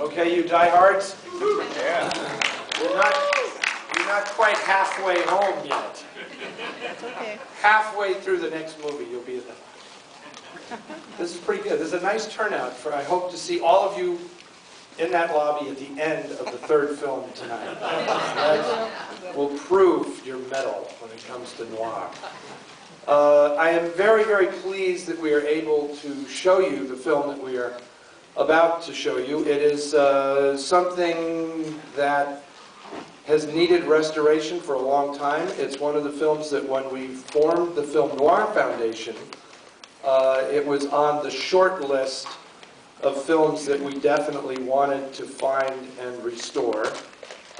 Okay, you diehards? Yeah. You're not quite halfway home yet. That's okay. Halfway through the next movie, you'll be at the... This is pretty good. This is a nice turnout. I hope to see all of you in that lobby at the end of the third film tonight. That will prove your mettle when it comes to noir. I am very, very pleased that we are able to show you the film that we are about to show you. It is something that has needed restoration for a long time. It's one of the films that when we formed the Film Noir Foundation, it was on the short list of films that we definitely wanted to find and restore.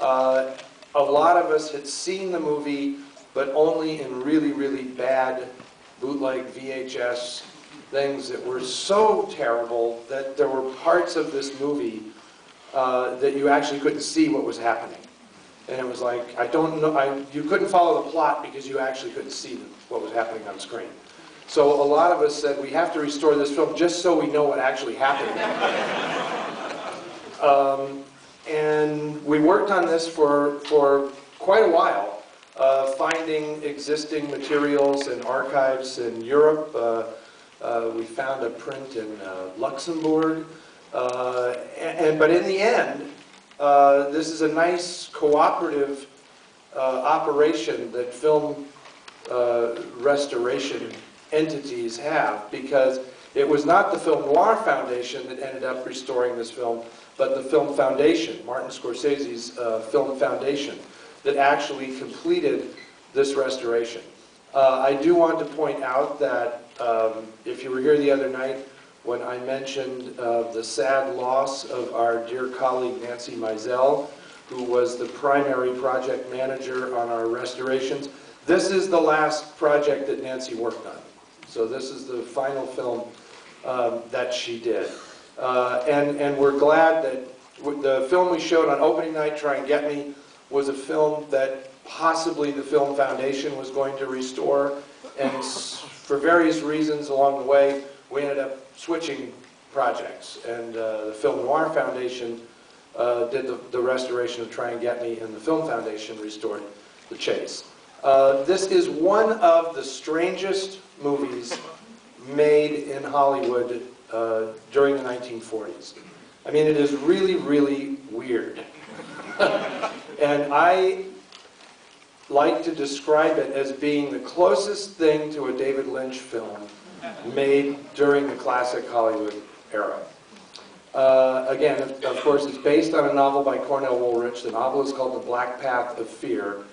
A lot of us had seen the movie, but only in really, really bad bootleg VHS things that were so terrible that there were parts of this movie that you actually couldn't see what was happening. And it was like, I don't know, you couldn't follow the plot because you actually couldn't see what was happening on screen. So a lot of us said, we have to restore this film just so we know what actually happened. And we worked on this for quite a while, finding existing materials and archives in Europe. We found a print in Luxembourg. But in the end, this is a nice cooperative operation that film restoration entities have, because it was not the Film Noir Foundation that ended up restoring this film, but the Film Foundation, Martin Scorsese's Film Foundation, that actually completed this restoration. I do want to point out that if you were here the other night when I mentioned the sad loss of our dear colleague Nancy Mizell, who was the primary project manager on our restorations, this is the last project that Nancy worked on. So this is the final film that she did. And we're glad that the film we showed on opening night, Try and Get Me, was a film that possibly the Film Foundation was going to restore. And for various reasons along the way, we ended up switching projects. And the Film Noir Foundation did the restoration of Try and Get Me, and the Film Foundation restored The Chase. This is one of the strangest movies made in Hollywood during the 1940s. I mean, it is really, really weird. And I like to describe it as being the closest thing to a David Lynch film made during the classic Hollywood era. Again, of course, it's based on a novel by Cornell Woolrich. The novel is called The Black Path of Fear.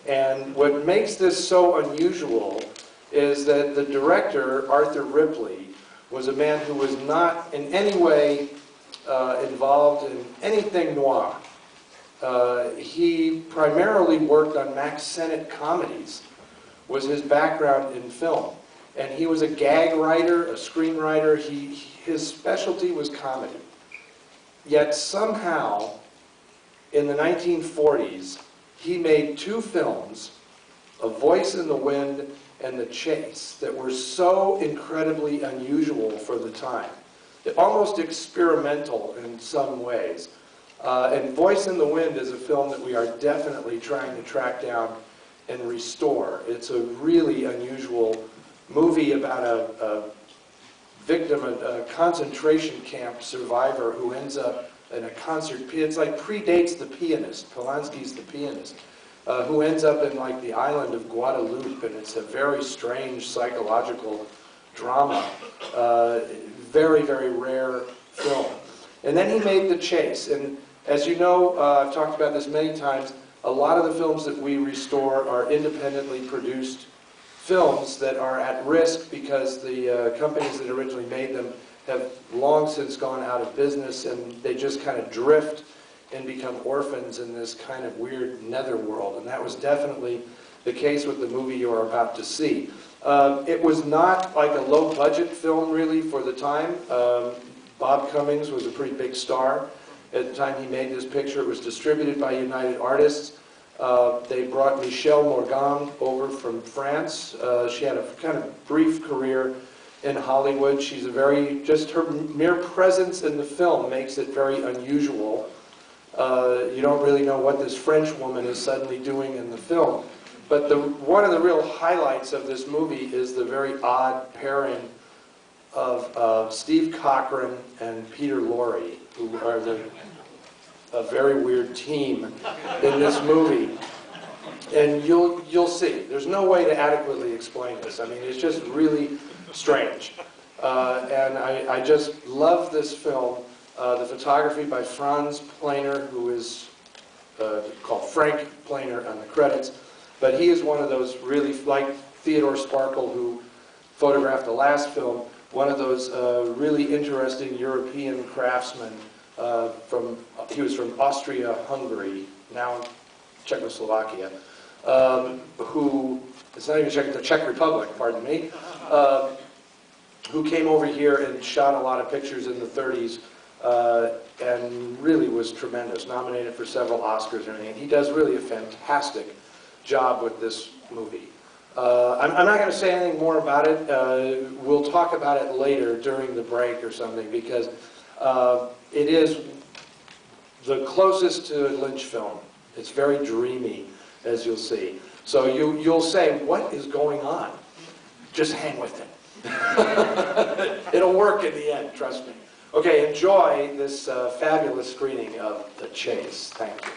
And what makes this so unusual is that the director, Arthur Ripley, was a man who was not in any way involved in anything noir. He primarily worked on Max Sennett comedies, was his background in film. And he was a gag writer, a screenwriter. His specialty was comedy. Yet somehow, in the 1940s, he made two films, A Voice in the Wind and The Chase, that were so incredibly unusual for the time. Almost experimental in some ways. And Voice in the Wind is a film that we are definitely trying to track down and restore. It's a really unusual movie about a victim, a concentration camp survivor who ends up in a concert. It's like predates The Pianist. Polanski's The Pianist, who ends up in like the island of Guadeloupe, and it's a very strange psychological drama. Very, very rare film. And then he made The Chase. And as you know, I've talked about this many times, a lot of the films that we restore are independently produced films that are at risk because the companies that originally made them have long since gone out of business, and they just kind of drift and become orphans in this kind of weird netherworld. And that was definitely the case with the movie you are about to see. It was not like a low-budget film, really, for the time. Bob Cummings was a pretty big star at the time he made this picture. It was distributed by United Artists. They brought Michelle Morgan over from France. She had a kind of brief career in Hollywood. She's a very, just her mere presence in the film makes it very unusual. You don't really know what this French woman is suddenly doing in the film. But one of the real highlights of this movie is the very odd pairing of Steve Cochran and Peter Lorre, who are a very weird team in this movie. And you'll see. There's no way to adequately explain this. I mean, it's just really strange. And I just love this film. The photography by Franz Planer, who is called Frank Planer on the credits. But he is one of those really, like Theodore Sparkle, who photographed the last film, one of those really interesting European craftsmen he was from Austria-Hungary, now Czechoslovakia, it's not even the Czech Republic, pardon me, who came over here and shot a lot of pictures in the 30s and really was tremendous, nominated for several Oscars and everything. He does really a fantastic job with this movie. I'm not going to say anything more about it. We'll talk about it later during the break or something, because it is the closest to a Lynch film. It's very dreamy, as you'll see. So you'll say, what is going on? Just hang with it. It'll work in the end, trust me. Okay, enjoy this fabulous screening of The Chase. Thank you.